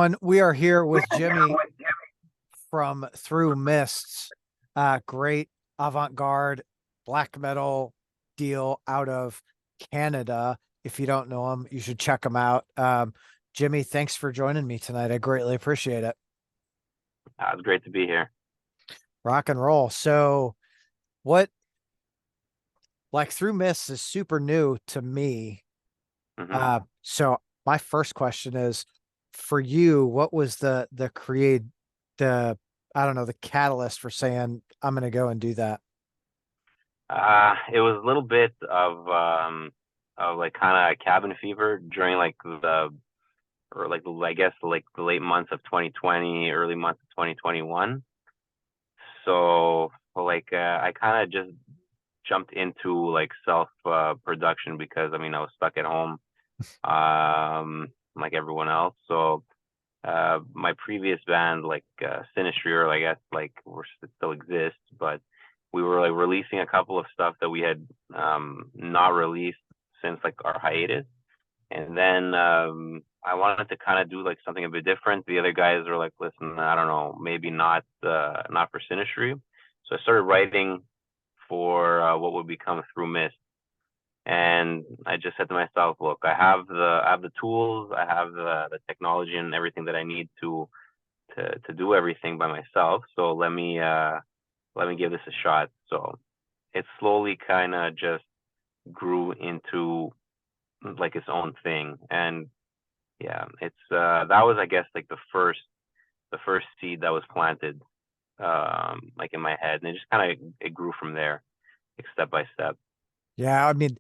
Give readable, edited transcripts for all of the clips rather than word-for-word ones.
everyone. We are here with Jimmy from Through Mists. Great avant-garde black metal deal out of Canada. If you don't know him, you should check him out. Jimmy, thanks for joining me tonight. I greatly appreciate it. It's great to be here. Rock and roll. So, what like Through Mists is super new to me. hmm So my first question is for you, what was the I don't know, the catalyst for saying I'm gonna go and do that? It was a little bit of like kind of cabin fever during like I guess like the late months of 2020, early months of 2021. So I kind of just jumped into like self production because I mean I was stuck at home like everyone else. So my previous band, like Sinistry, or I guess like it still exists, but we were like releasing a couple of stuff that we had not released since like our hiatus. And then I wanted to kind of do like something a bit different. The other guys were like, listen, I don't know, maybe not for Sinistry. So I started writing for what would become Through Mist. And I just said to myself, look, I have the tools, I have the technology and everything that I need to do everything by myself. So let me give this a shot. So it slowly kind of just grew into like its own thing. And yeah, it's that was I guess like the first seed that was planted like in my head, and it just kind of it grew from there, like step by step. Yeah, I mean,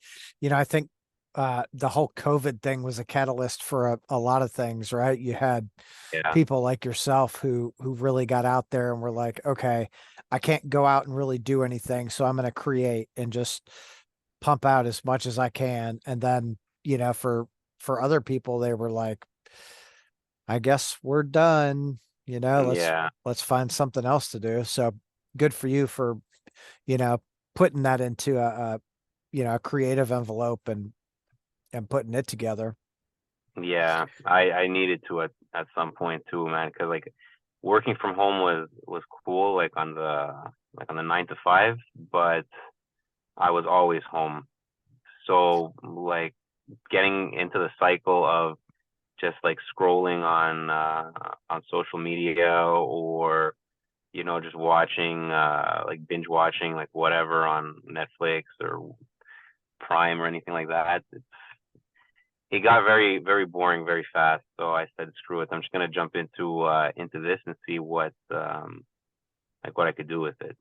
I think the whole COVID thing was a catalyst for a lot of things, right? You had Yeah. people like yourself who really got out there and were like, okay, I can't go out and really do anything, so I'm going to create and just pump out as much as I can. And then, for other people, they were like, I guess we're done, Yeah. let's find something else to do. So good for you for, you know, putting that into a creative envelope and putting it together. Yeah, I needed to at some point too, man, because like working from home was cool, like on the 9 to 5, but I was always home. So like getting into the cycle of just like scrolling on social media, or just watching like binge watching like whatever on Netflix or Prime or anything like that, it got very very boring very fast. So I said, screw it. I'm just gonna jump into this and see what like what I could do with it.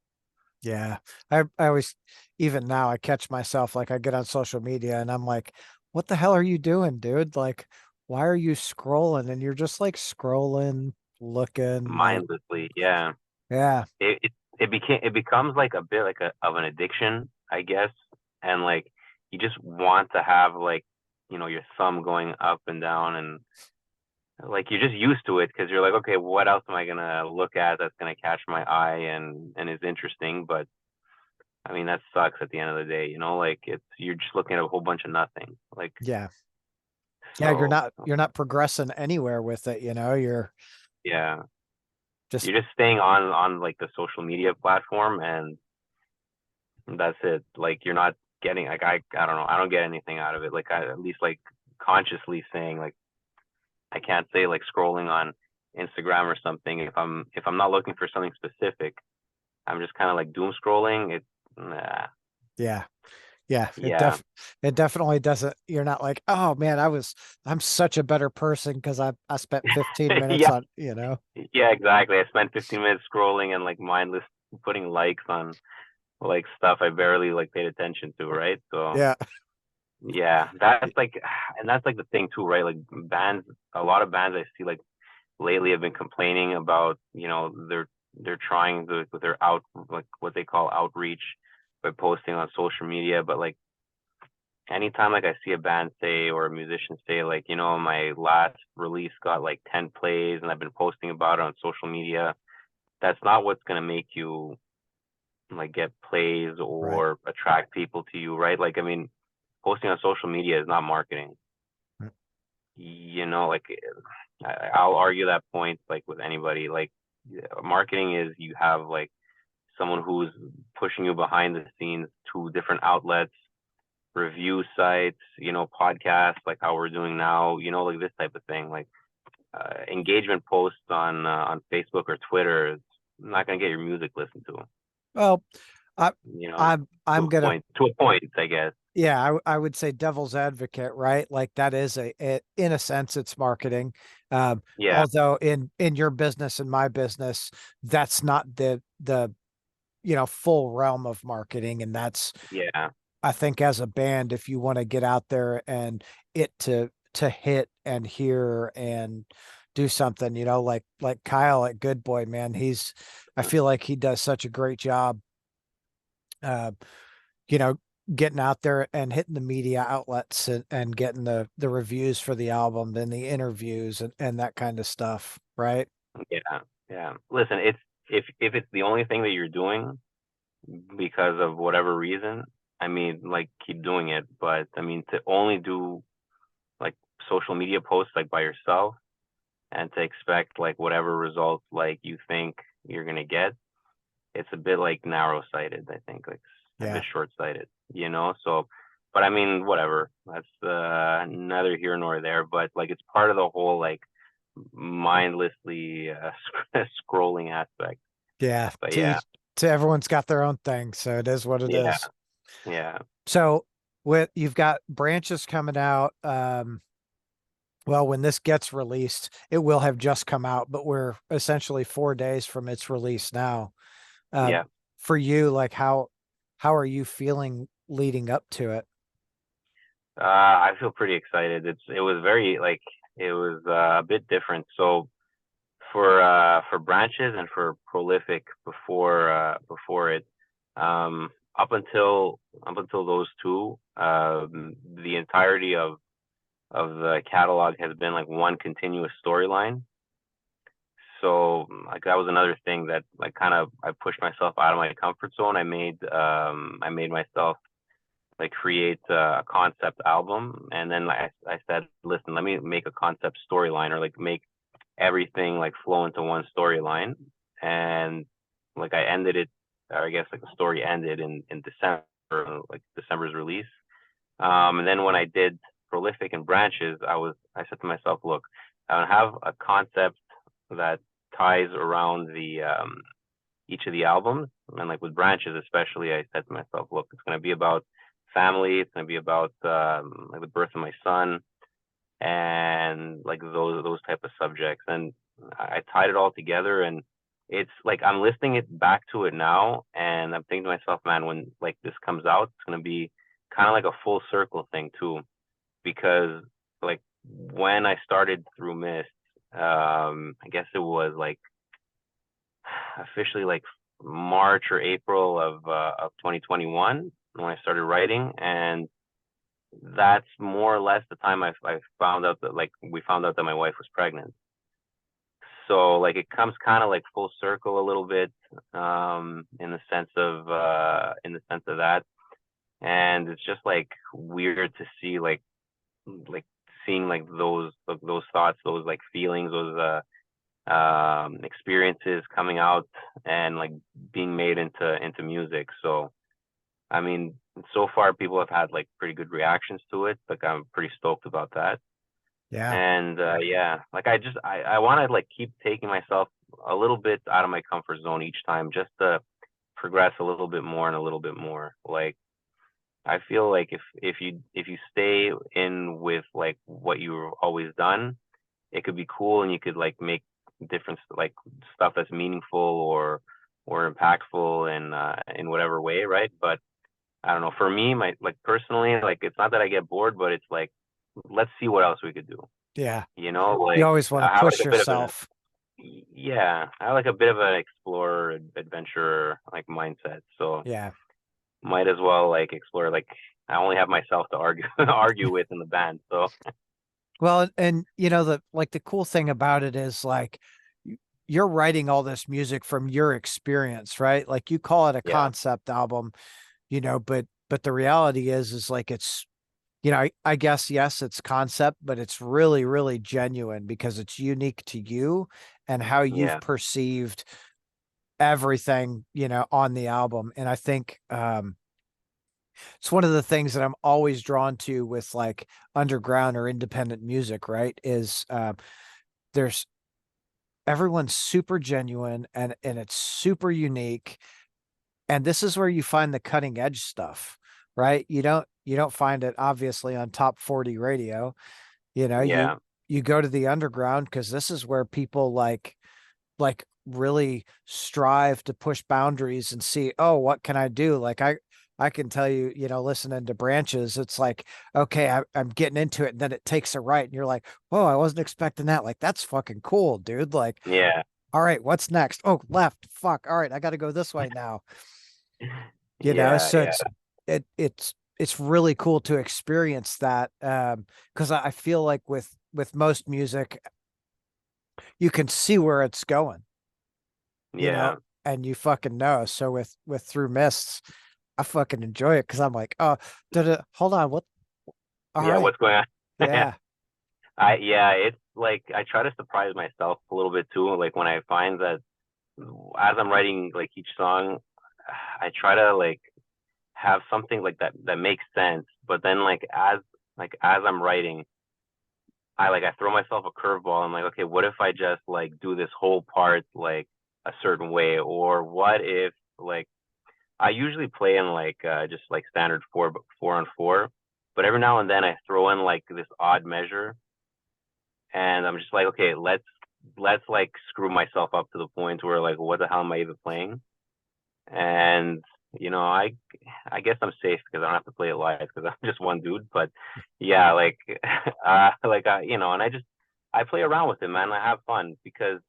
Yeah. I always, even now, I catch myself like I get on social media and I'm like, what the hell are you doing, dude? Like, why are you scrolling? And you're just like scrolling, looking, like, Mindlessly, yeah. yeah, It becomes like a bit like a of an addiction, I guess. And like you just want to have like your thumb going up and down, and like you're just used to it because you're like, okay, what else am I gonna look at that's gonna catch my eye and is interesting? But I mean, that sucks at the end of the day, like you're just looking at a whole bunch of nothing. Like, yeah. Yeah, you're so not you're not progressing anywhere with it, you're yeah, just you're just staying on like the social media platform, and that's it. Like you're not getting like I don't know, I don't get anything out of it. Like I at least like consciously saying like I can't say like scrolling on Instagram or something if I'm not looking for something specific. I'm just kind of like doom scrolling. It's nah, yeah. Yeah, yeah. it definitely doesn't. You're not like, oh man, I'm such a better person because I spent 15 minutes Yeah, on, yeah, exactly. I spent 15 minutes scrolling and like mindless putting likes on like stuff I barely like paid attention to, right? So Yeah. yeah, that's like, and that's like the thing too, right? Like bands, a lot of bands I see like lately have been complaining about, they're trying to with their out like what they call outreach by posting on social media, but like anytime like I see a band say or a musician say like, my last release got like 10 plays and I've been posting about it on social media, that's not what's gonna make you like get plays Right. or attract people to you, right? Like I mean, posting on social media is not marketing. Like I'll argue that point like with anybody. Like marketing is you have like someone who's pushing you behind the scenes to different outlets, review sites, podcasts like how we're doing now, like this type of thing. Like engagement posts on Facebook or Twitter is not gonna get your music listened to. Well, I, You know, I'm gonna, to a point, I guess. yeah, I would say devil's advocate, right? Like that is in a sense, it's marketing. Yeah, Although in your business and my business, that's not the full realm of marketing, and that's yeah, I think as a band, if you want to get out there and it to hit and hear and do something, like Kyle at Good Boy, man, I feel like he does such a great job, uh, you know, getting out there and hitting the media outlets and getting the reviews for the album and the interviews and that kind of stuff, right? yeah, yeah. Listen, it's if it's the only thing that you're doing because of whatever reason, I mean, like keep doing it. But I mean, to only do like social media posts like by yourself and to expect like whatever results like you think you're gonna get, it's a bit like narrow sighted, I think, like a bit Yeah. short sighted, So, but I mean, whatever. That's neither here nor there. But like, it's part of the whole like mindlessly scrolling aspect. Yeah. But yeah, To everyone's got their own thing, so it is what it yeah, is. yeah, So with you've got branches coming out. Well, when this gets released, it will have just come out, but we're essentially 4 days from its release now. Uh, yeah. for you, like how are you feeling leading up to it? I feel pretty excited. It was very like it was a bit different. So for branches and for prolific before it, um, up until those two, the entirety of the catalog has been like one continuous storyline. So like that was another thing that like kind of I pushed myself out of my comfort zone. I made myself like create a concept album, and then like I said, listen, let me make a concept storyline or like make everything like flow into one storyline. And like I ended it, or I guess like the story ended in December, like December's release. And then when I did prolific and branches, I said to myself, look, I have a concept that ties around the each of the albums, and like with branches especially, I said to myself, look, it's going to be about family, it's going to be about like the birth of my son, and like those type of subjects. And I tied it all together, and it's like I'm listening it back to it now, and I'm thinking to myself, man, when like this comes out, it's gonna be kind of like a full circle thing too, because like when I started through Mist, I guess it was like officially like March or April of 2021 when I started writing, and that's more or less the time I found out that like we found out that my wife was pregnant. So like it comes kind of like full circle a little bit, in the sense of that, and it's just like weird to see like seeing like those thoughts, those like feelings, those experiences coming out and like being made into music. So I mean, so far people have had like pretty good reactions to it. Like I'm pretty stoked about that. Yeah. And yeah, like I want to like keep taking myself a little bit out of my comfort zone each time just to progress a little bit more and a little bit more. Like I feel like if you stay in with like what you've always done, it could be cool and you could like make different like stuff that's meaningful or impactful in whatever way, right? But I don't know. For me, my like personally, like it's not that I get bored, but it's like let's see what else we could do. Yeah. You Like always want to I have like push a bit of yourself. yeah, I have like a bit of an explorer, adventurer like mindset. So Yeah. might as well like explore. Like I only have myself to argue argue with in the band. So Well, and the cool thing about it is like you're writing all this music from your experience, right? Like you call it a yeah, concept album, but the reality is like I guess, yes, it's concept, but it's really, really genuine because it's unique to you and how you've Yeah, perceived everything, on the album. And I think it's one of the things that I'm always drawn to with like underground or independent music, right? Is there's everyone's super genuine and it's super unique. And this is where you find the cutting edge stuff, right? You don't find it obviously on top 40 radio. You know, you yeah, you go to the underground because this is where people like really strive to push boundaries and see, oh, what can I do? Like I can tell you, listening to Branches, it's like, okay, I'm getting into it, and then it takes a right, and you're like, whoa, I wasn't expecting that. Like, that's fucking cool, dude. Like, yeah, all right, what's next? Oh, left. Fuck. All right, I got to go this way now. yeah, So yeah, it's really cool to experience that. Because I feel like with most music, you can see where it's going, you know, yeah, and you fucking know. So with Through Mists, I fucking enjoy it because I'm like, oh, hold on, what? All yeah. right, What's going on? yeah, Yeah, it's like I try to surprise myself a little bit too. Like when I find that as I'm writing like each song, I try to like have something like that makes sense. But then like as I'm writing, I throw myself a curveball. I'm like, okay, what if I just like do this whole part like a certain way, or what if like I usually play in like just like standard 4/4, but every now and then I throw in like this odd measure, and I'm just like, okay, let's like screw myself up to the point where like, what the hell am I even playing? And you know, I guess I'm safe because I don't have to play it live because I'm just one dude. But yeah, like and I play around with it, man. I have fun because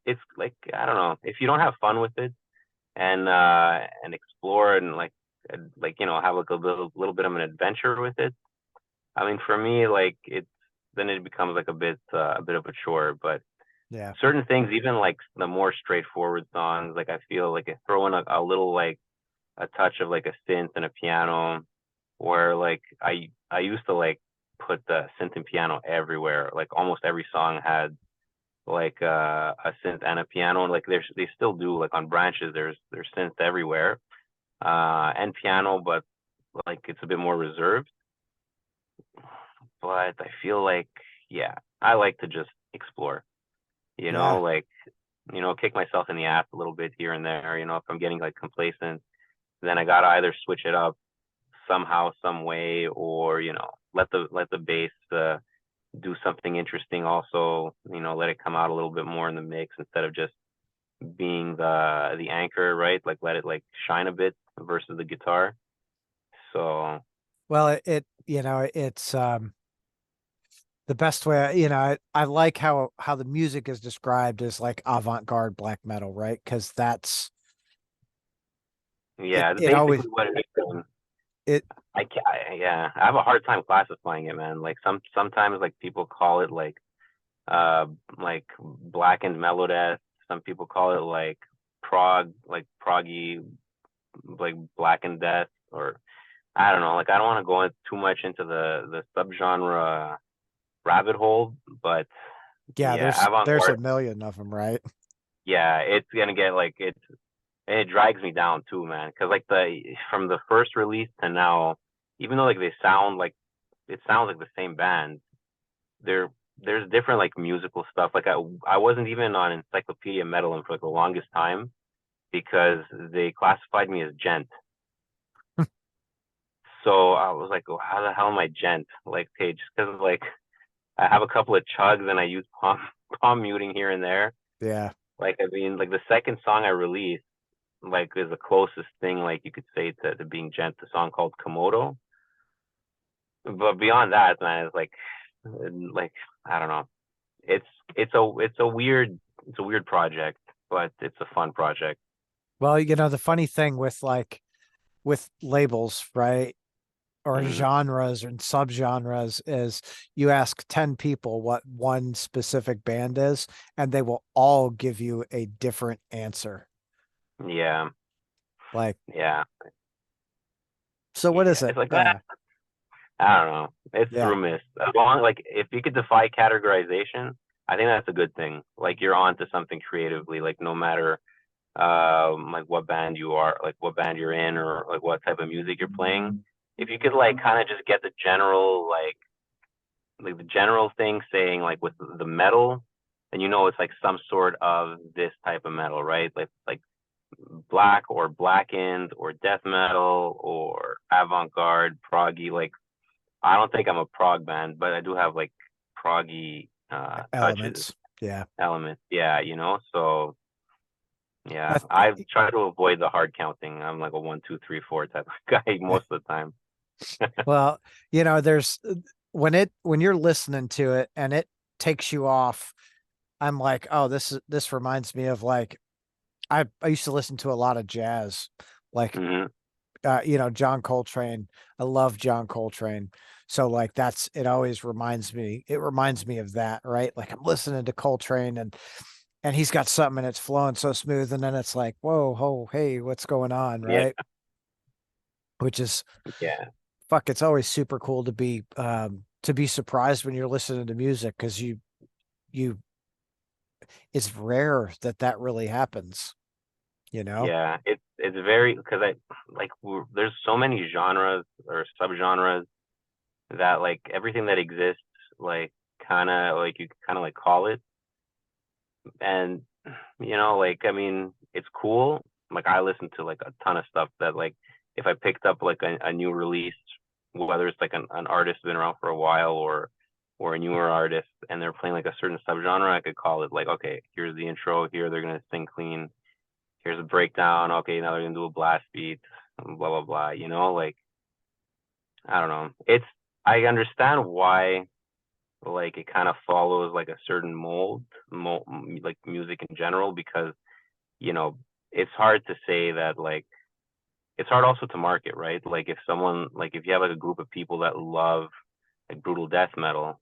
it's like I don't know if you don't have fun with it and explore and like have like a little bit of an adventure with it. I mean, for me, like it's then it becomes like a bit of a chore. But yeah. certain things, even like the more straightforward songs, like I feel like I throw in a little like a touch of like a synth and a piano, where like I used to like put the synth and piano everywhere. Like almost every song had like a synth and a piano, and like they still do like on Branches. There's synth everywhere, and piano, but like it's a bit more reserved. But I feel like yeah, I like to just explore. You Yeah. know, like kick myself in the ass a little bit here and there. You know, if I'm getting like complacent, then I gotta either switch it up somehow, some way, or let the bass do something interesting. Also, let it come out a little bit more in the mix instead of just being the anchor, right? Like let it like shine a bit versus the guitar. So Well, it's the best way, I like how the music is described as like avant-garde black metal, right? Because that's it yeah, it always basically what it is. it Yeah, I have a hard time classifying it, man. Like sometimes like people call it uh like blackened melodeath. Some people call it like proggy, like blackened death, or I don't know. Like I don't want to go in too much into the subgenre rabbit hole, but yeah, yeah, there's a avant-garde. million of them, right? Yeah, it's gonna get like it drags me down too, man. Cause like the from the first release to now, even though like they sound like it sounds like the same band, there there's different like musical stuff. Like I wasn't even on Encyclopedia Metal for like the longest time because they classified me as gent. So I was like, oh, how the hell am I gent? Like, okay, just because like I have a couple of chugs and I use palm muting here and there. Yeah. Like I mean, like the second song I released, like is the closest thing like you could say to being gent. The song called Komodo. But beyond that, man, it's like I don't know. It's it's a weird project, but it's a fun project. Well, the funny thing with with labels, right? Or Hmm. genres and subgenres is you ask 10 people what one specific band is, and they will all give you a different answer. Yeah, Like, yeah, so what is yeah. it? It's like that. I don't know. It's Yeah. through mist. As long like if you could defy categorization, I think that's a good thing. Like you're onto something creatively. Like no matter like what band you are, like what band you're in, or like what type of music you're playing. If you could like kind of just get the general like the general thing saying like with the metal, then you know it's like some sort of this type of metal, right? Like black or blackened or death metal or avant-garde, proggy. Like I don't think I'm a prog band, but I do have like proggy touches, Elements. Yeah. elements. Yeah, so I yeah, I try to avoid the hard counting. I'm like a 1, 2, 3, 4 type of guy most of the time. well, there's when you're listening to it and it takes you off, I'm like, oh, this reminds me of like I used to listen to a lot of jazz, like Hmm. John Coltrane. I love John Coltrane. So like it always reminds me of that, right? Like I'm listening to Coltrane and he's got something and it's flowing so smooth and then it's like, whoa, ho, hey, what's going on, Yeah, right? Which is yeah, fuck, it's always super cool to be surprised when you're listening to music because you it's rare that that really happens, you know? yeah. It's very because I like there's so many genres or subgenres that like everything that exists like kind of like you kind of like call it, and like I mean it's cool. Like I listen to like a ton of stuff that like if I picked up like a new release, whether it's like an artist been around for a while or a newer artist and they're playing like a certain subgenre, I could call it like, okay, here's the intro, here they're gonna sing clean, here's a breakdown, okay, now they're gonna do a blast beat, blah blah blah. Like I don't know. I understand why like it kind of follows like a certain mold, like music in general, because you know it's hard to say that like it's hard also to market, right? Like if you have like a group of people that love like brutal death metal,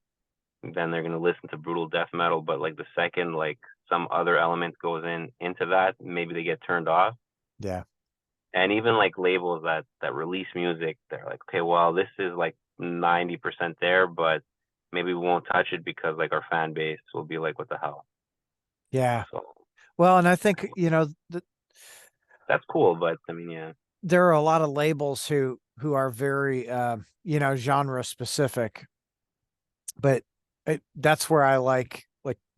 then they're gonna listen to brutal death metal. But like the second like some other element goes into that, maybe they get turned off. Yeah. And even like labels that release music, they're like, okay, well, this is like 90% there, but maybe we won't touch it because like our fan base will be like, what the hell? Yeah. So Well, and I think, that's cool, but I mean, yeah. there are a lot of labels who are very genre specific, but that's where I like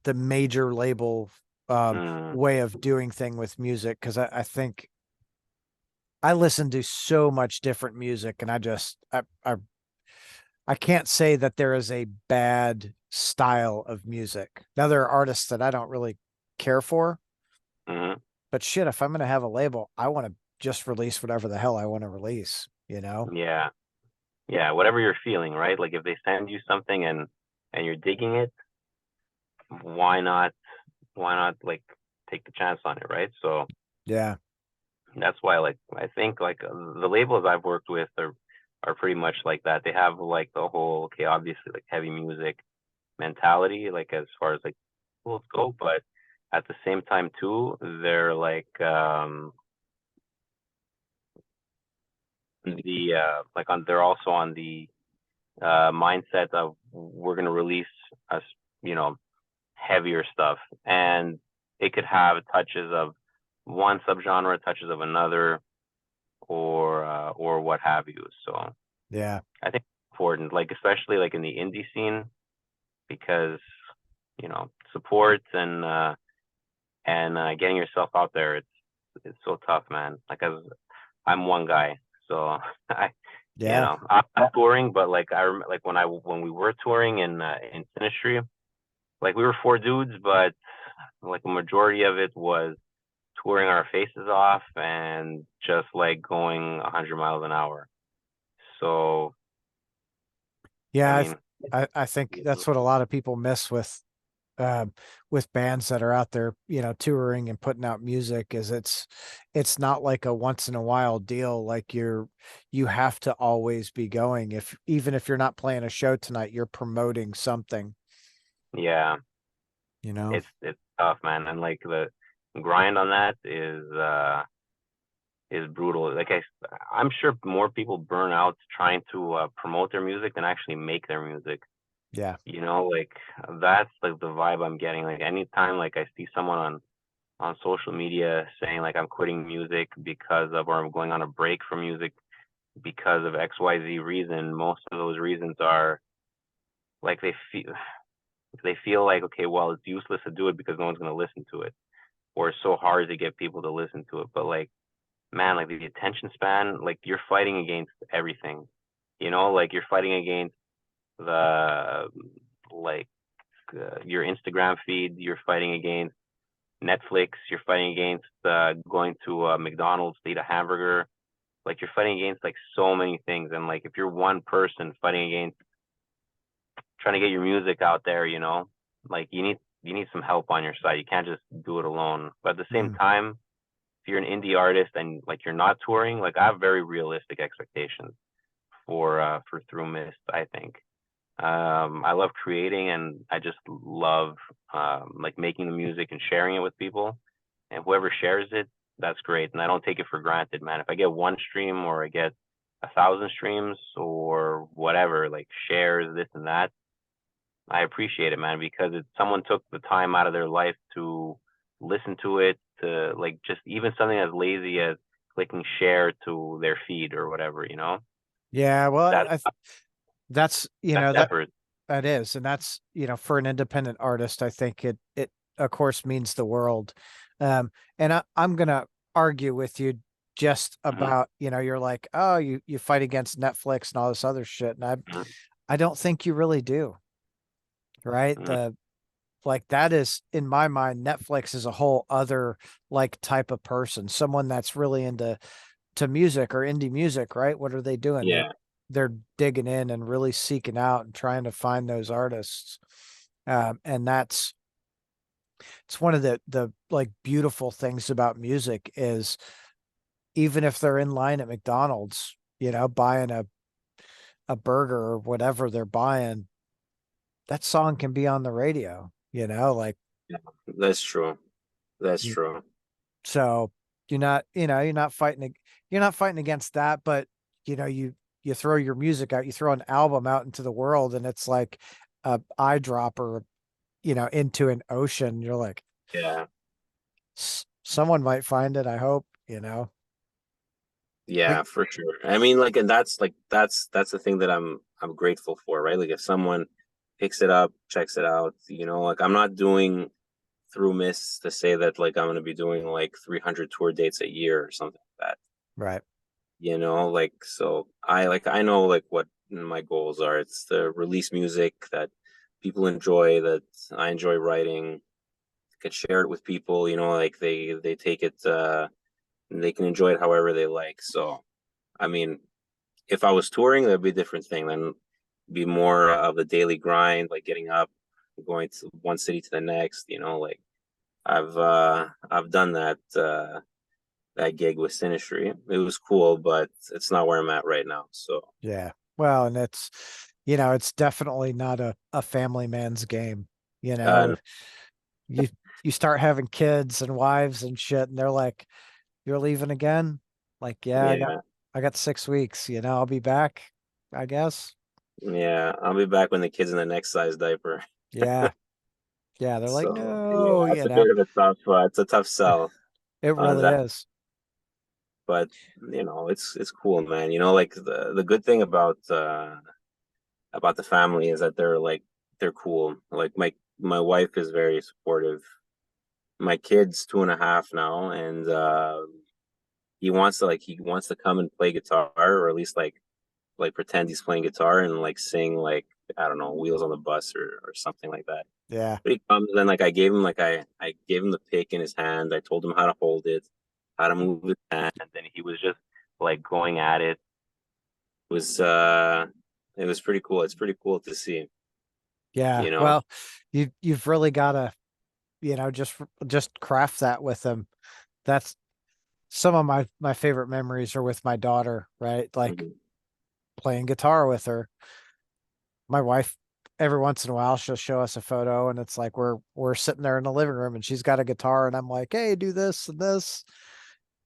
the major label Mm, way of doing thing with music because I think I listen to so much different music and I can't say that there is a bad style of music. Now there are artists that I don't really care for, mm, but shit, if I'm gonna have a label, I want to just release whatever the hell I want to release, you know? yeah, yeah. Whatever you're feeling, right? Like if they send you something and you're digging it, why not? Why not like take the chance on it, right? So Yeah. that's why like I think like the labels I've worked with are pretty much like that. They have like the whole okay, obviously like heavy music mentality, like as far as like tools go, but at the same time too, they're like they're also on the mindset of we're gonna release us, you know, heavier stuff, and it could have touches of one subgenre, touches of another, or what have you. So Yeah. I think it's important, like especially like in the indie scene, because support and getting yourself out there, it's so tough, man. Like I'm one guy, so I Yeah. I'm touring, but like like when we were touring in Sinistry, like we were four dudes, but like a majority of it was touring our faces off and just like going 100 miles an hour. So I Yeah, mean, I think that's what a lot of people miss with bands that are out there, touring and putting out music is it's not like a once in a while deal. Like you have to always be going. If even if you're not playing a show tonight, you're promoting something, yeah, you know? it's tough, man, and like the grind on that is is brutal. Like I'm sure more people burn out trying to promote their music than actually make their music. Yeah. You know, like that's like the vibe I'm getting. Like anytime like I see someone on social media saying like I'm quitting music because of, or I'm going on a break from music because of XYZ reason, most of those reasons are like they feel like, okay, well, it's useless to do it because no one's going to listen to it, or it's so hard to get people to listen to it. But like, man, like the attention span, like you're fighting against everything, like you're fighting against the, like, your Instagram feed, you're fighting against Netflix, you're fighting against going to McDonald's to eat a hamburger. Like you're fighting against like so many things. And like if you're one person fighting against trying to get your music out there, like you need some help on your side. You can't just do it alone. But at the same Mm. time, if you're an indie artist and like you're not touring, like I have very realistic expectations for Through Mist, I think. I love creating and I just love like making the music and sharing it with people. And whoever shares it, that's great. And I don't take it for granted, man. If I get one stream or I get 1,000 streams or whatever, like shares, this and that, I appreciate it, man, because it's someone took the time out of their life to listen to it, to like just even something as lazy as clicking share to their feed or whatever. Yeah. Well, That's that's, that's effort. that is, and that's, for an independent artist, I think it of course means the world. And I'm gonna argue with you just Hmm. about, you're like, oh, you fight against Netflix and all this other shit. And Hmm. I don't think you really do, right? Hmm. Like that is, in my mind, Netflix is a whole other like type of person, someone that's really into music or indie music, right? What are they doing? Yeah. They're digging in and really seeking out and trying to find those artists. And it's one of the like beautiful things about music is even if they're in line at McDonald's, buying a burger or whatever they're buying, that song can be on the radio, like Yeah, that's true. That's you, true. so you're not fighting against that, but you throw your music out, you throw an album out into the world and it's like a eyedropper, into an ocean. You're like, Yeah. Someone might find it, I hope, like Yeah, for sure. I mean, like, and that's the thing that I'm grateful for, right? Like, if someone picks it up, checks it out, like I'm not doing Through Miss to say that like I'm gonna be doing like 300 tour dates a year or something like that. right. Like so I know like what my goals are. It's to release music that people enjoy, that I enjoy writing, could share it with people, like they take it and they can enjoy it however they like. So I mean, if I was touring, that'd be a different thing. Then be more of the daily grind, like getting up, going to one city to the next, like I've done that gig with Sinistry. It was cool, but it's not where I'm at right now. So Yeah. Well, and it's definitely not a family man's game. You uh know, you you start having kids and wives and shit, and they're like, "You're leaving again?" Like, yeah, yeah, I got 6 weeks. I'll be back, I guess. yeah. I'll be back when the kid's in the next size diaper. Yeah, yeah. They're like, So yeah, "No," it's a bit of a tough it's a tough sell It on really that. is. But it's cool, man. Like the good thing about the family is that they're cool. Like my wife is very supportive. My kid's 2.5 now, and he wants to come and play guitar, or at least like pretend he's playing guitar and like sing like I don't know, Wheels on the Bus or something like that. Yeah, But he comes and like I gave him the pick in his hand. I told him how to hold it, how to move his hand, and then he was just like going at it. It was pretty cool. It's pretty cool to see, yeah. you know. Well, you've really got to, just craft that with them. That's some of my favorite memories are with my daughter, right? Like Mhm. playing guitar with her. My wife, every once in a while, she'll show us a photo, and it's like we're sitting there in the living room, and she's got a guitar, and I'm like, "Hey, do this and this."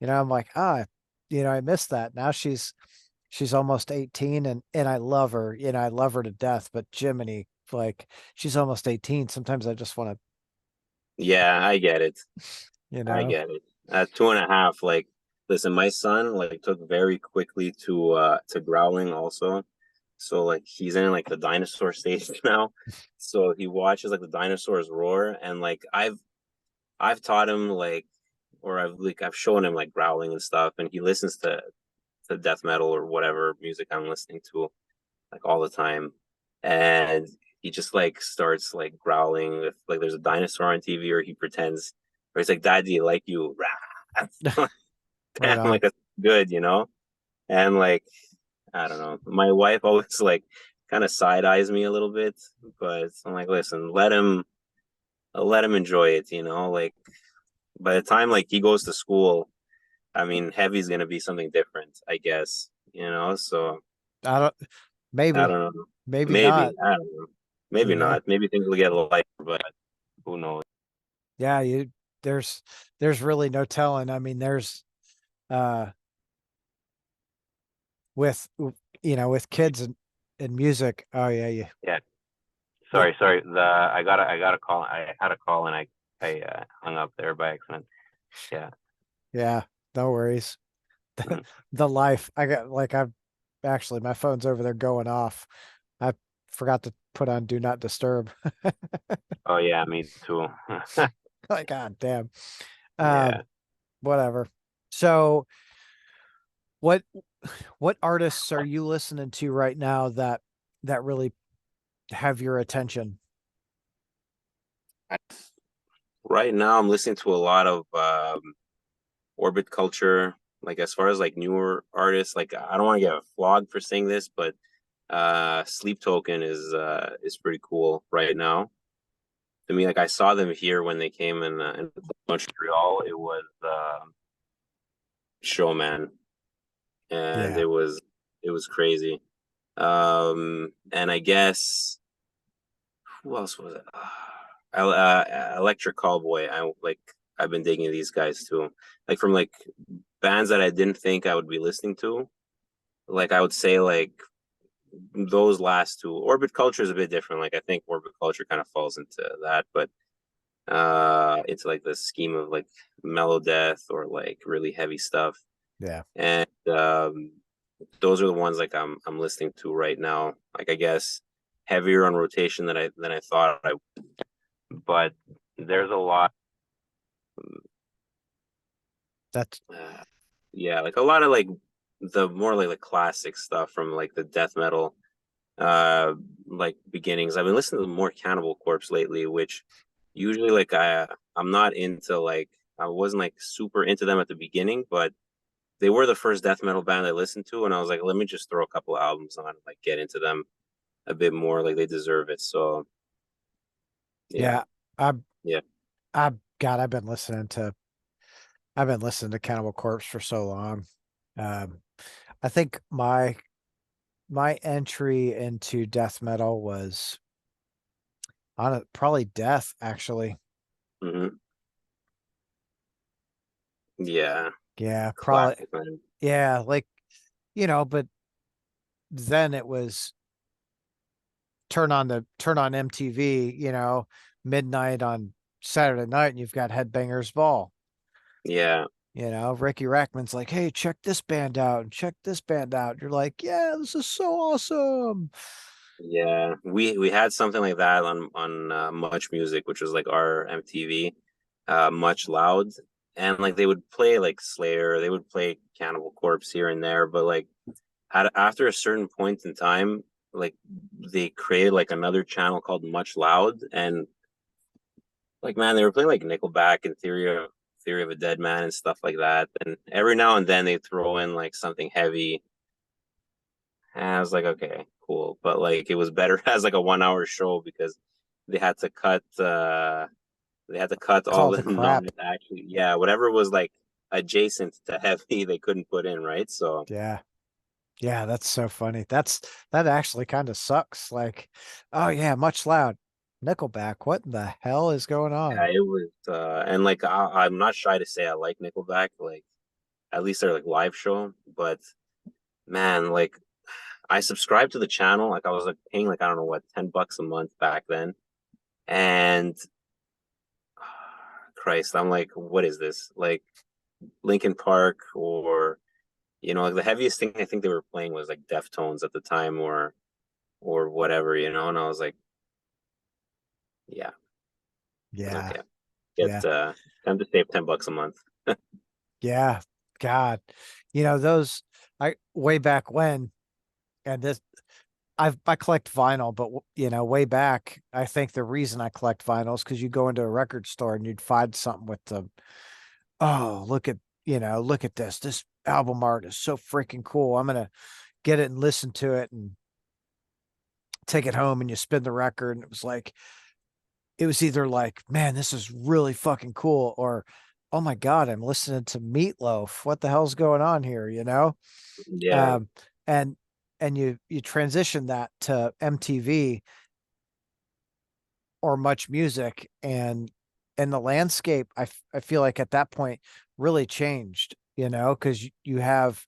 I'm like, I missed that. Now she's almost 18, and I love her. I love her to death, but Jiminy, like she's almost 18. Sometimes I just want to, Yeah, I get it. you I know. get it. At 2.5, like, listen, my son like took very quickly to growling also. So like he's in like the dinosaur stage now. So he watches like the dinosaurs roar, and like I've taught him like, or I've shown him like growling and stuff, and he listens to death metal or whatever music I'm listening to like all the time, and he just like starts like growling if like there's a dinosaur on TV, or he pretends, or he's like, "Dad, do you like you?" Right Damn, like on. that's good, you know? And like, I don't know. My wife always like kind of side eyes me a little bit, but I'm like, listen, let him enjoy it, you know? Like by the time like he goes to school, I mean, heavy's gonna be something different, I guess, you know? So I don't, I maybe, don't know. maybe Maybe, not, I don't know. Maybe know. not. Maybe things will get lighter, but who knows? Yeah, there's there's really no telling. I mean, there's uh with with kids and music. Oh yeah, yeah. Yeah. Yeah, Sorry. I got a call. I had a call and I hung up there by accident. Yeah. yeah, no worries. Mm. The life. I got like I've actually my phone's over there going off. I forgot to put on do not disturb. Oh yeah, me too. Like, God damn. Yeah. Whatever. So what what artists are you listening to right now that really have your attention? Right now, I'm listening to a lot of orbit culture. Like as far as like newer artists, like I don't want to get flogged for saying this, but Sleep Token is pretty cool right now. To me, like I saw them here when they came in Montreal. It was Showman, and Yeah. it was crazy. And I guess who else was it? Electric Callboy. I've been digging these guys too. Like from like bands that I didn't think I would be listening to. Like I would say like those last two. Orbit Culture is a bit different. Like I think Orbit Culture kind of falls into that, but into like the scheme of like mellow death or like really heavy stuff. Yeah. And those are the ones like I'm listening to right now. Like I guess heavier on rotation than I thought I would. But there's a lot. That's Yeah, like a lot of like the more like the classic stuff from like the death metal uh like beginnings. I've been listening to more Cannibal Corpse lately, which usually like I'm not into like I wasn't like super into them at the beginning, but they were the first death metal band I listened to, and I was like, let me just throw a couple of albums on and like get into them a bit more. Like they deserve it. So yeah, yeah. I yeah. I God, I've been listening to Cannibal Corpse for so long. Um I think my entry into death metal was on probably Death actually. Hmm. Yeah, Yeah, probably. classic, man. Yeah, like but then it was turn on MTV, midnight on Saturday night, and you've got Headbangers Ball. Yeah, Ricky Rackman's like, "Hey, check this band out and check this band out." You're like, "Yeah, this is so awesome." yeah. We had something like that on Much Music, which was like our MTV, Much Loud, and like they would play like Slayer, they would play Cannibal Corpse here and there, but like after a certain point in time, like they created like another channel called Much Loud, and like man, they were playing like Nickelback and Theory of a Dead Man and stuff like that, and every now and then they throw in like something heavy. And I was like, okay, cool. But like it was better as like a 1 hour show because they had to cut they had to cut all Called the the non crap. actually yeah, whatever was like adjacent to heavy they couldn't put in, right? So Yeah. Yeah, that's so funny. That actually kind of sucks. Like, oh yeah, Much Loud. Nickelback. What in the hell is going yeah, on? it was and like I'm not shy to say I like Nickelback. Like at least their like live show. But man, like I subscribed to the channel. Like I was like paying like I don't know what, $10 a month back then. And Christ, I'm like, what is this? Like Linkin Park or like the heaviest thing I think they were playing was like Deftones at the time or whatever, and I was like, yeah, Yeah. okay. Yeah. Get time to save $10 a month. Yeah. God. Those I way back when, and this I collect vinyl, but way back, I think the reason I collect vinyl is because you go into a record store and you'd find something with the, oh, look at this. This album art is so freaking cool. I'm gonna get it and listen to it and take it home, and you spin the record, and it was either like, man, this is really fucking cool, or oh my God, I'm listening to Meatloaf. What the hell's going on here? Yeah, Um, and you transition that to MTV or Much Music, and the landscape, I feel like at that point really changed, because you have,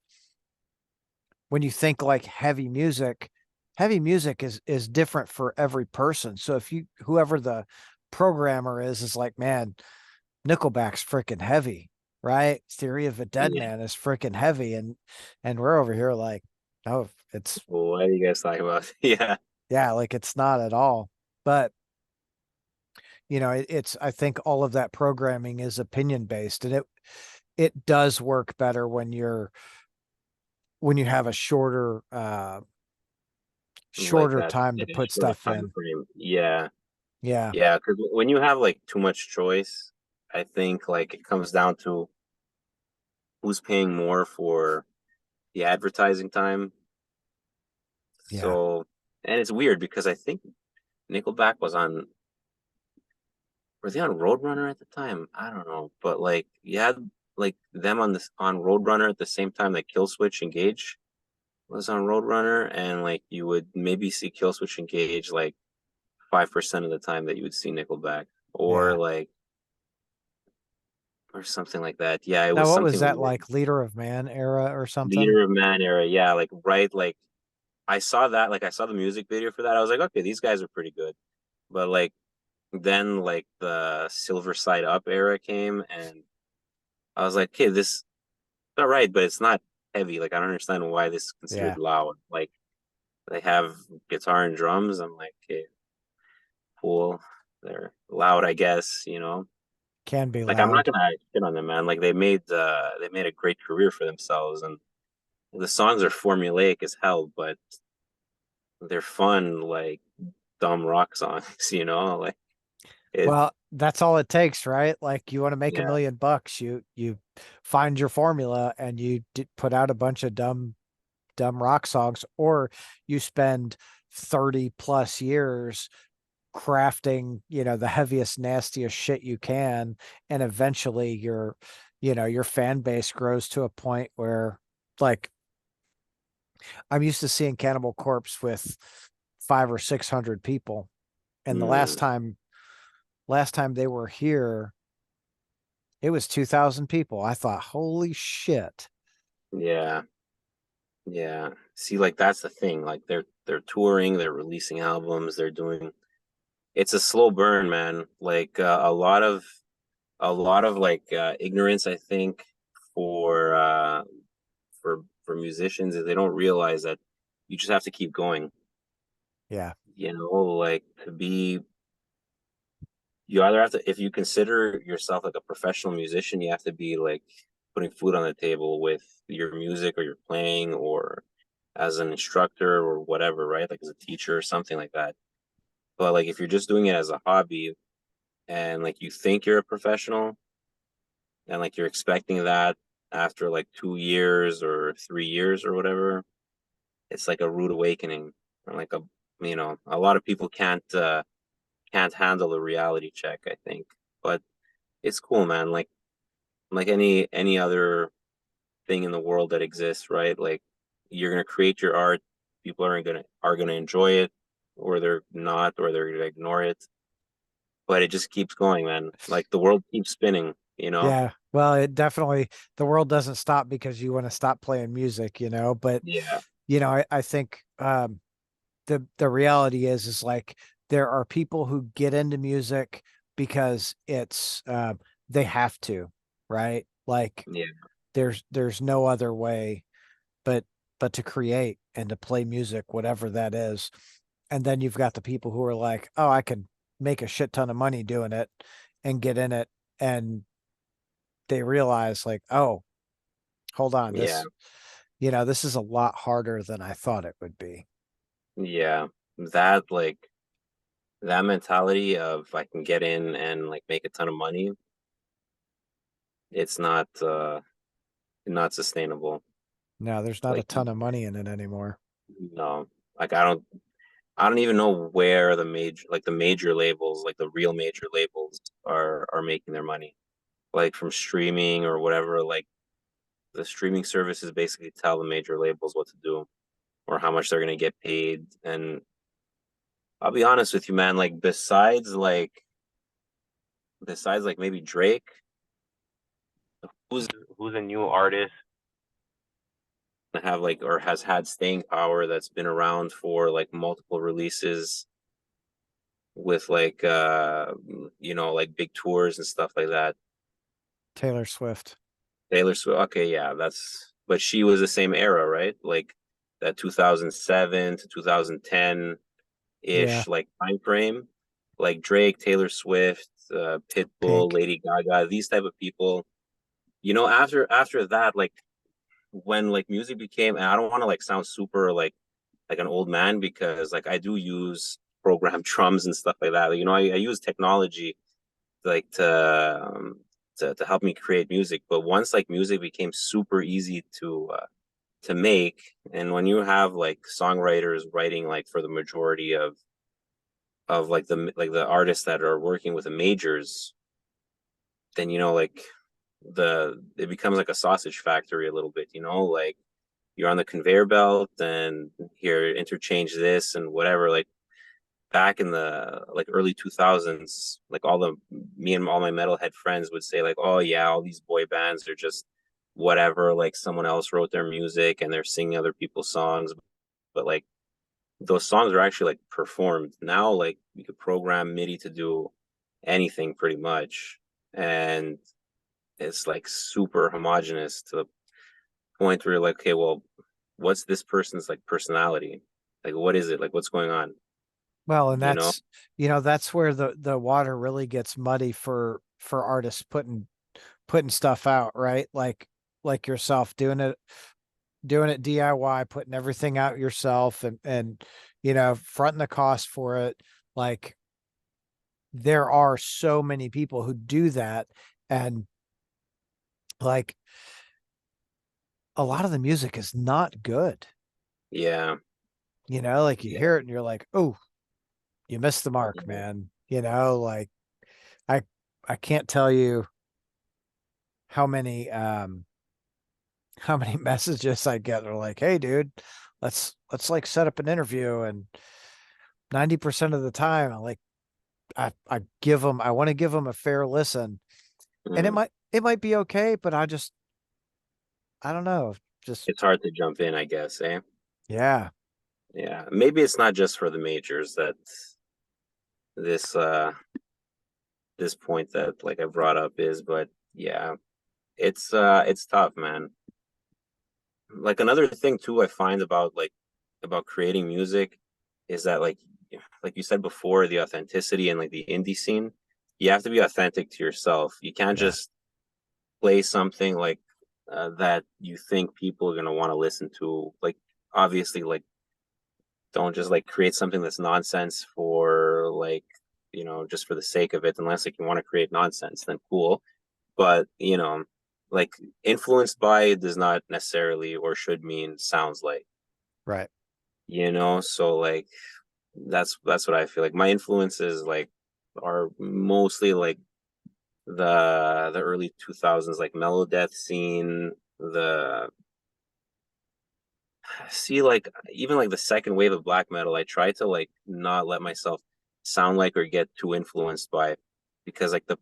when you think like heavy music is different for every person. So if whoever the programmer is like, man, Nickelback's freaking heavy, right? Theory of a Dead yeah. Man is freaking heavy, and we're over here like, no, it's, Well, what do you guys talk about? Yeah, yeah, like it's not at all. But it's, I think all of that programming is opinion based, and it does work better when you have a like shorter that, time to like a put short stuff time in. frame. Yeah, Yeah, yeah. Because when you have like too much choice, I think like it comes down to who's paying more for the advertising time. yeah, So, and it's weird because I think Nickelback were they on Roadrunner at the time? I don't know, but like you had like them on Roadrunner at the same time that Killswitch Engage was on Roadrunner, and like you would maybe see Killswitch Engage like 5% of the time that you would see Nickelback, or yeah. like or something like that. Yeah, it Now, was what was something that weird. like? Leader of Man era or something? Leader of Man era, yeah, like right, like I saw that, like I saw the music video for that. I was like, okay, these guys are pretty good, but like then like the Silver Side Up era came, and I was like, okay, this all right, but it's not heavy. Like I don't understand why this is considered Yeah, loud. Like they have guitar and drums. I'm like, okay, cool. They're loud, I guess. can be Like I'm not loud. gonna shit on them, man. Like they made a great career for themselves, and the songs are formulaic as hell, but they're fun, like dumb rock songs. Like it, Well, that's all it takes, right? Like you want to make a yeah, million bucks, you find your formula and you put out a bunch of dumb rock songs, or you spend 30 plus years crafting, the heaviest, nastiest shit you can, and eventually your fan base grows to a point where, like, I'm used to seeing Cannibal Corpse with 500 or 600 people, and the mm, last time they were here, it was 2,000 people. I thought, holy shit. yeah, yeah. See, like that's the thing. Like they're touring, they're releasing albums, they're doing. It's a slow burn, man. Like a lot of like ignorance, I think, for for musicians is they don't realize that you just have to keep going. Yeah, Like you either have to, if you consider yourself like a professional musician, you have to be like putting food on the table with your music or your playing or as an instructor or whatever, right? Like as a teacher or something like that. But like if you're just doing it as a hobby and like you think you're a professional and like you're expecting that after like 2 years or 3 years or whatever, it's like a rude awakening. And like a lot of people can't handle the reality check, I think. But it's cool, man. Like any other thing in the world that exists, right? Like you're gonna create your art, people are gonna enjoy it, or they're not, or they're gonna ignore it. But it just keeps going, man. Like the world keeps spinning. yeah. Well, it definitely, the world doesn't stop because you want to stop playing music, but Yeah, I think the reality is like there are people who get into music because it's they have to, right? Like yeah, there's no other way but to create and to play music, whatever that is. And then you've got the people who are like, oh, I could make a shit ton of money doing it and get in it. And they realize like, oh, hold on, yeah, this is a lot harder than I thought it would be. yeah. That like that mentality of I can get in and like make a ton of money, it's not sustainable. No, there's not a Like ton of money in it anymore. no, like I don't even know where the major labels, like the real major labels are making their money. Like from streaming or whatever, like the streaming services basically tell the major labels what to do or how much they're gonna get paid. And I'll be honest with you, man, like besides like maybe Drake, Who's who's a new artist? have like or has had staying power that's been around for like multiple releases with like like big tours and stuff like that. Taylor Swift. Taylor Swift, okay, yeah, that's but she was the same era, right? Like that 2007 to 2010 Yeah. ish like time frame. Like Drake, Taylor Swift, Pitbull, Pink. Lady Gaga, these type of people. After that, like when like music became, and I don't want to like sound super like an old man because like I do use program drums and stuff like that. I use technology like to help me create music. But once like music became super easy to make, and when you have like songwriters writing like for the majority of like the artists that are working with the majors, then like it becomes like a sausage factory a little bit. Like you're on the conveyor belt and here interchange this and whatever. Like back in the like early 2000s, like me and all my metalhead friends would say like, oh yeah, all these boy bands are just whatever, like someone else wrote their music and they're singing other people's songs. But like those songs are actually like performed now. Like you could program MIDI to do anything pretty much, and it's like super homogenous to the point where you're like, okay, well, what's this person's like personality? Like what is it? Like what's going on? Well, and you know that's where the water really gets muddy for artists putting stuff out, right? Like yourself doing it DIY, putting everything out yourself and fronting the cost for it. Like there are so many people who do that, and like a lot of the music is not good. yeah, Like you yeah, hear it and you're like, "Oh, you missed the mark, yeah. man." Like I I can't tell you how many how many messages I get. They're like, "Hey, dude, let's like set up an interview." And 90% of the time, I want to give them a fair listen, and Mm. it might be okay, but I don't know, just It's hard to jump in, I guess, eh? yeah. Yeah, maybe it's not just for the majors that this this point that like I brought up is, but yeah, it's tough, man. Like another thing too I find about creating music is that like you said before, the authenticity and like the indie scene, you have to be authentic to yourself. You can't Yeah, just play something like that you think people are gonna want to listen to. Like obviously, like don't just like create something that's nonsense for like just for the sake of it. Unless like you want to create nonsense, then cool. But like influenced by does not necessarily or should mean sounds like. right. So like that's what I feel like. My influences like are mostly like the early 2000s like melodeath scene, the see like even like the second wave of black metal. I try to like not let myself sound like or get too influenced by it, because like the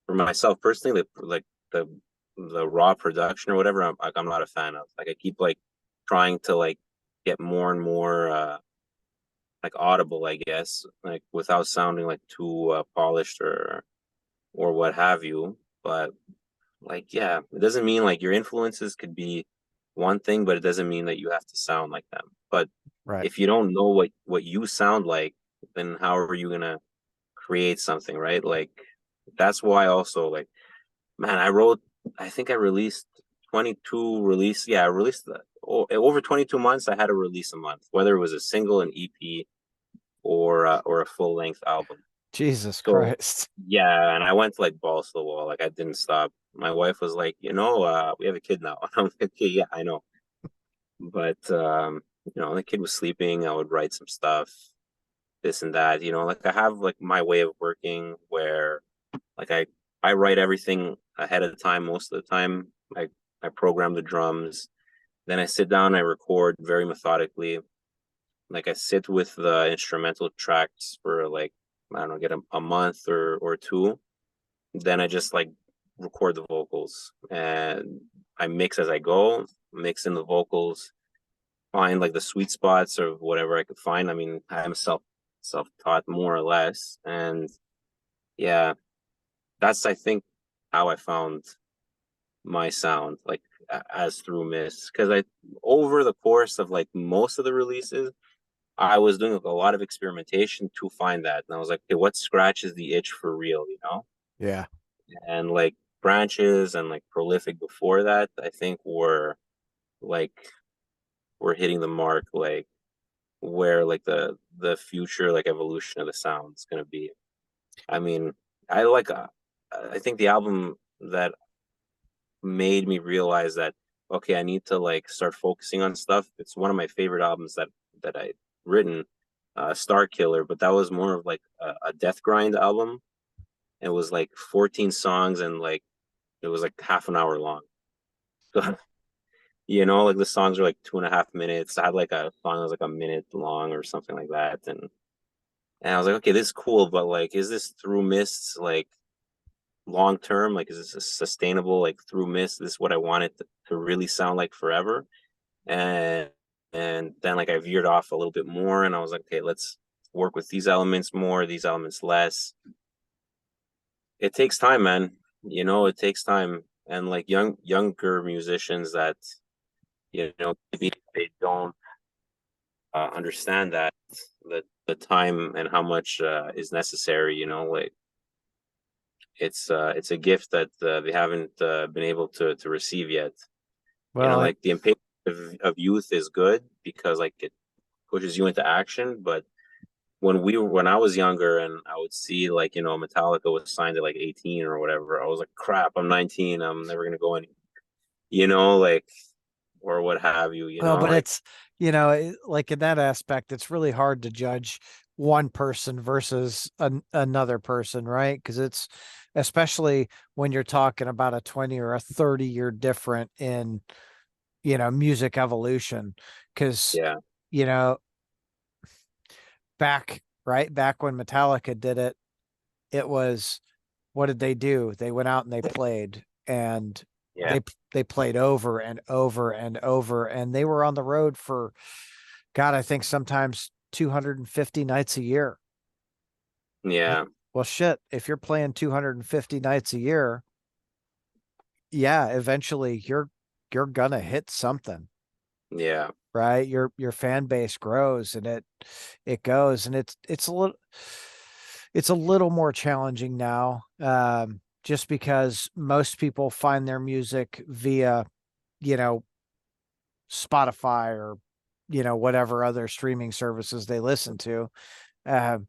for myself personally, like the raw production or whatever, I'm not a fan of. Like I keep like trying to like get more and more like audible, I guess, like without sounding like too polished or what have you. But like, yeah, it doesn't mean like your influences could be one thing, but it doesn't mean that you have to sound like them. But Right. if you don't know what you sound like, then how are you gonna create something, right? Like that's why also like, man, I think I released 22 release. Yeah, I released over 22 months. I had to release a month, whether it was a single, an EP, or a full length album. Jesus So Christ. yeah, and I went like balls to the wall. Like I didn't stop. My wife was like, we have a kid now. I'm like, okay, yeah, I know. But the kid was sleeping. I would write some stuff, this and that. Like I have like my way of working where like I write everything ahead of the time most of the time. I program the drums, then I sit down, I record very methodically. Like I sit with the instrumental tracks for like I don't know, get a month or two. Then I just like record the vocals and I mix as I go, mix in the vocals, find like the sweet spots or whatever I could find. I mean, I'm self-taught more or less. And yeah, that's I think how I found my sound, like as through Mist. Because I over the course of like most of the releases, I was doing like, a lot of experimentation to find that. And I was like, okay, what scratches the itch for real, Yeah. And like branches and like prolific before that, I think like we're hitting the mark, like where like the future like evolution of the sound is gonna be. I mean, I think the album that made me realize that okay, I need to like start focusing on stuff. It's one of my favorite albums that I written, Star Killer, but that was more of like a death grind album. It was like 14 songs and like it was like half an hour long. So like the songs are like 2.5 minutes. I had like a song that was like a minute long or something like that, and I was like, okay, this is cool, but like, is this through Mist like long term? Like, is this a sustainable like through Mist? This is what I want it to really sound like forever? And then like I veered off a little bit more, and I was like, okay, let's work with these elements more, these elements less. It takes time, man. It takes time, and like younger musicians that maybe they don't understand that the time and how much is necessary. Like it's a gift that they haven't been able to receive yet. Well, Like the impatience of youth is good because like it pushes you into action. But when I was younger and I would see like Metallica was signed at like 18 or whatever, I was like, crap, I'm 19, I'm never gonna go anywhere. Like or what have you. well, but Like it's, like in that aspect, it's really hard to judge one person versus another person, right? Because it's especially when you're talking about a 20 or a 30-year different in, music evolution. Because, yeah, you know, back when Metallica did it, it was, what did they do? They went out and they played, and yeah, they played over and over and over, and they were on the road for, God, I think sometimes 250 nights a year. yeah, Well, shit, if you're playing 250 nights a year, yeah, eventually you're gonna hit something, yeah, right? Your fan base grows, and it goes, and it's a little more challenging now, just because most people find their music via, you know, Spotify or, whatever other streaming services they listen to. Um,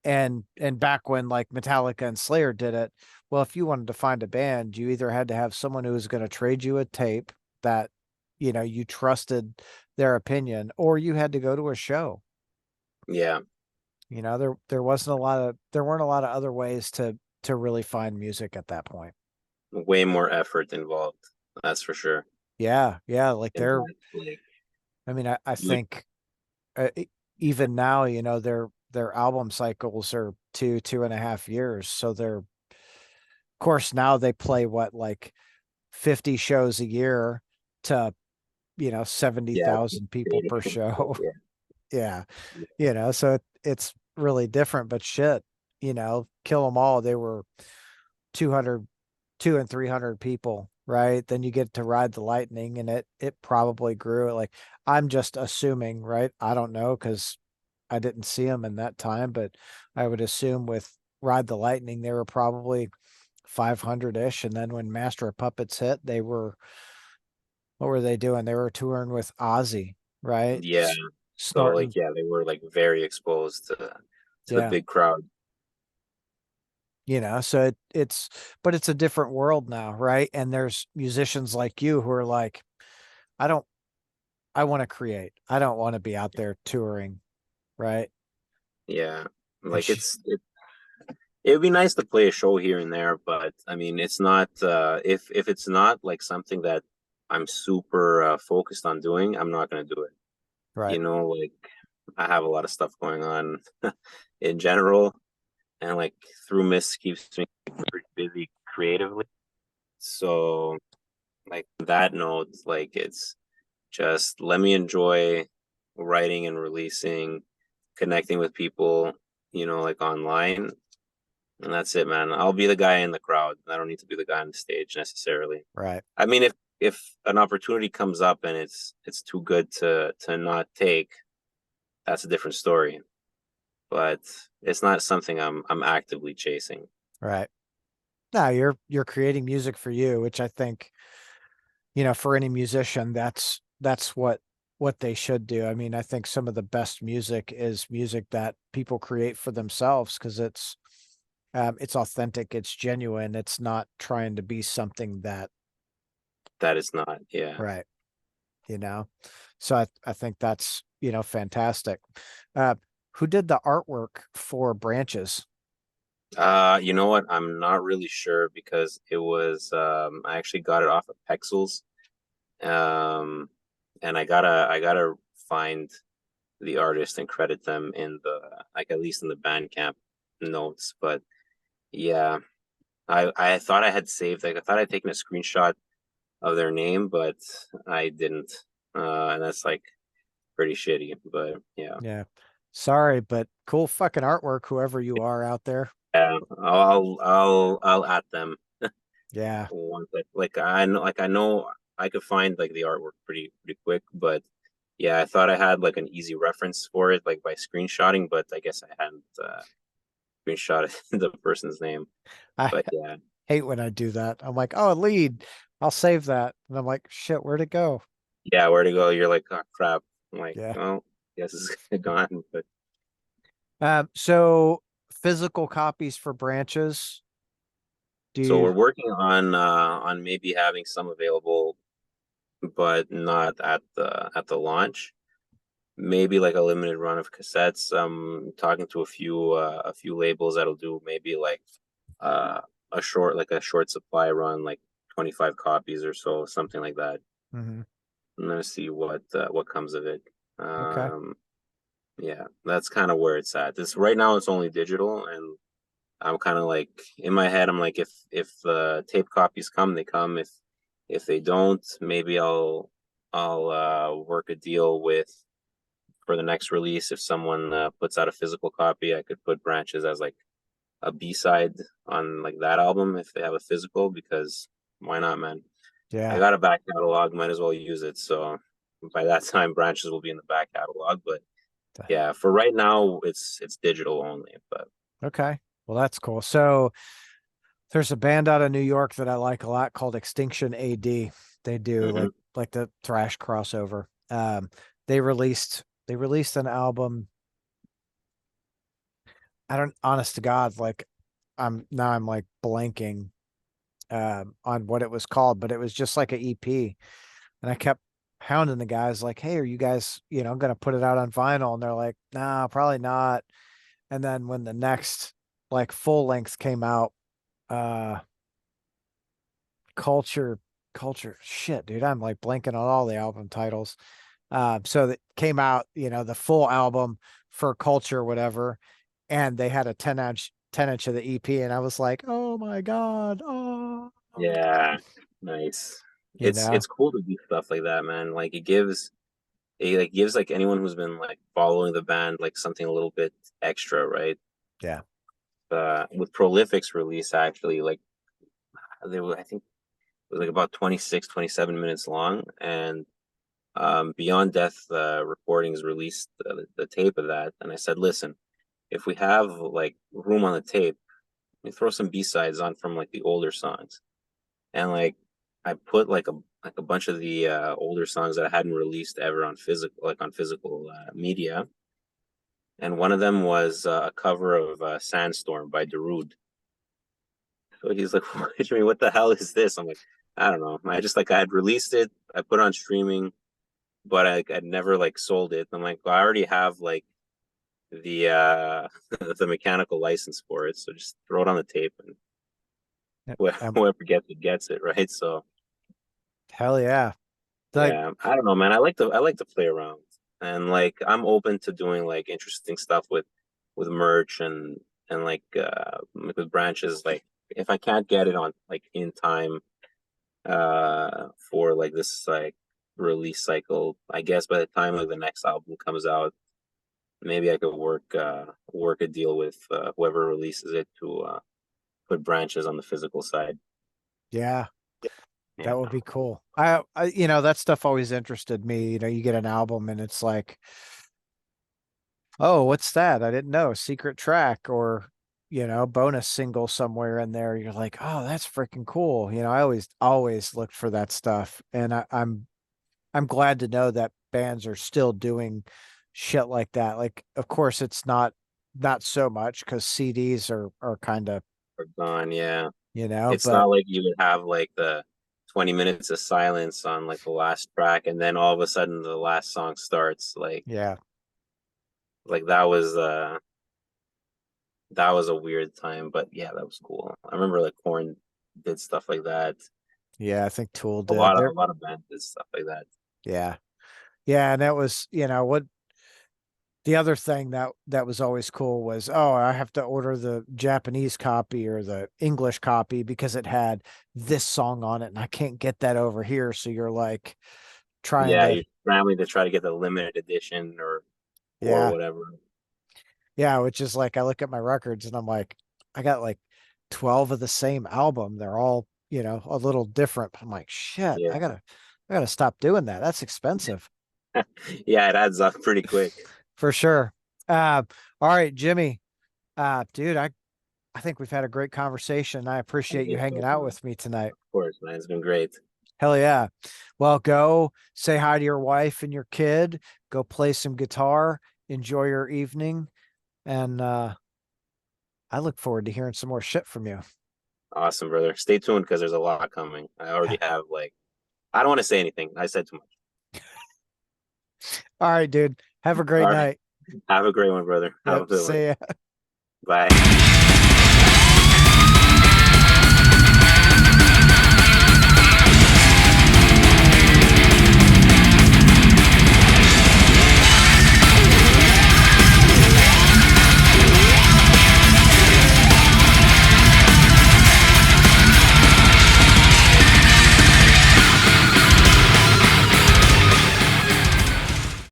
and back when like Metallica and Slayer did it, well, if you wanted to find a band, you either had to have someone who was going to trade you a tape that, you trusted their opinion, or you had to go to a show. yeah. There weren't a lot of other ways to really find music at that point. Way more effort involved. That's for sure. Yeah, yeah, like And like I mean, I you would, think, even now, their album cycles are 2.5 years, so they're course, now they play what, like 50 shows a year to, Yeah, 70,000 people per show. Yeah. So it's really different, but shit, kill them all. They were 200, 200 and 300 people, right? Then you get to Ride the Lightning and it probably grew. Like, I'm just assuming, right? I don't know because I didn't see them in that time, but I would assume with Ride the Lightning, they were probably 500-ish. And then when Master of Puppets hit, what were they doing? They were touring with Ozzy, right? yeah. So like, Snorting. yeah, they were like very exposed to the Yeah. big crowd. So but it's a different world now, right? And there's musicians like you who are like, I don't, I want to create. I don't want to be out there touring, right? Yeah, And like it would be nice to play a show here and there, but I mean, it's not if it's not like something that I'm super focused on doing, I'm not gonna do it. right, Like I have a lot of stuff going on in general, and like through Miss keeps me pretty busy creatively. So like that note, like it's just let me enjoy writing and releasing, connecting with people, like online. And that's it, man. I'll be the guy in the crowd. I don't need to be the guy on the stage necessarily. right, I mean, if an opportunity comes up and it's too good to not take, that's a different story. But it's not something I'm actively chasing. right. No, you're creating music for you, which I think, for any musician, that's what they should do. I mean, I think some of the best music is music that people create for themselves because it's authentic, it's genuine, it's not trying to be something that, That is not, yeah. right, you know. So I think that's, fantastic. Uh, who did the artwork for Branches? You know what? I'm not really sure because it was I actually got it off of Pexels. Um and I gotta find the artist and credit them in the like at least in the Bandcamp notes. But yeah, I thought I had saved like I thought I'd taken a screenshot of their name, but I didn't. And that's like pretty shitty. But yeah. Yeah. Sorry, but cool fucking artwork, whoever you are out there. Yeah, I'll at them Yeah. once. Like I know I could find like the artwork pretty quick, but yeah, I thought I had like an easy reference for it, like by screenshotting, but I guess I hadn't screenshotted the person's name. I But yeah, hate when I do that. I'm like, oh, a lead. I'll save that. And I'm like, shit, where'd it go? yeah, where to go? You're like, oh crap. I'm like, Yeah. oh, guess it's gone. But So physical copies for Branches. Do so you we're working on maybe having some available, but not at the launch. Maybe like a limited run of cassettes. Talking to a few labels that'll do maybe like uh a short supply run, like 25 copies or so, something like that. Mhm. I'm gonna see what comes of it. Okay. Um, yeah, that's kind of where it's at. This right now it's only digital, and I'm kind of like in my head. I'm like, if the tape copies come, they come. If they don't, maybe I'll work a deal with for the next release. If someone puts out a physical copy, I could put Branches as like a B-side on like that album if they have a physical, because why not, man? I Yeah. got a back catalog, might as well use it. So by that time, Branches will be in the back catalog. But yeah, for right now, it's digital only. But Okay. Well, that's cool. So there's a band out of New York that I like a lot called Extinction AD. They do mhm. like the thrash crossover. They released an album. I don't, honest to God, like I'm like blanking on what it was called, but it was just like an EP. And I kept hounding the guys like, hey, are you guys, gonna put it out on vinyl? And they're like, nah, probably not. And then when the next like full length came out, uh culture culture shit, dude, I'm like blanking on all the album titles. So that came out, the full album for Culture, whatever, and they had a 10" of the EP, and I was like, oh my God. Oh, Yeah, nice. you know, It's cool to do stuff like that, man. Like it gives like anyone who's been like following the band like something a little bit extra, right? yeah. With Prolific's release, actually, like I think it was like about 26, 27 minutes long, and Beyond Death Recordings released the tape of that, and I said, listen, if we have like room on the tape, we throw some B-sides on from like the older songs, and like I put like a bunch of the older songs that I hadn't released ever on physical media, and one of them was a cover of Sandstorm by Darude. So he's like, what the hell is this? I'm like, I don't know. I had released it, I put it on streaming, but I'd never like sold it. I'm like, well, I already have like the the mechanical license for it, so just throw it on the tape, and Um, whoever gets it, right? So hell yeah. Like, yeah, I don't know, man. I like to play around, and like I'm open to doing like interesting stuff with merch and like with branches. Like if I can't get it on like in time for like this like release cycle, I guess by the time like the next album comes out, maybe I could work a deal with whoever releases it to put branches on the physical side. yeah, Yeah. that would be cool. That stuff always interested me. You get an album and it's like, oh, what's that? I didn't know. Secret track or, bonus single somewhere in there. You're like, oh, that's freaking cool. I always looked for that stuff. And I'm glad to know that bands are still doing shit like that. Like, of course, it's not so much because CDs are kind of, Or gone, yeah. It's but not like you would have like the 20 minutes of silence on like the last track, and then all of a sudden the last song starts. yeah, Like that was a weird time, but yeah, that was cool. I remember like Korn did stuff like that. yeah, I think Tool A did. lot of a There, lot of bands did stuff like that. yeah. Yeah, and that was, what the other thing that was always cool was, oh, I have to order the Japanese copy or the English copy because it had this song on it and I can't get that over here. So you're like trying Yeah, to, you're scrambling to try to get the limited edition or yeah, whatever. yeah, which is like I look at my records and I'm like, I got like 12 of the same album. They're all, a little different. I'm like, shit, Yeah. I gotta stop doing that. That's expensive Yeah, it adds up pretty quick. for sure. All right, Jimmy. Dude, I think we've had a great conversation. I I appreciate you think so, hanging out man. with me tonight. Of course, man. It's been great. Hell yeah. Well, go say hi to your wife and your kid. Go play some guitar. Enjoy your evening. And I look forward to hearing some more shit from you. Awesome, brother. Stay tuned because there's a lot coming. I already have like I don't want to say anything. I said too much. All right, dude. Have a All great right. night. Have a great one, brother. Have a Yep. good one. See ya. Bye.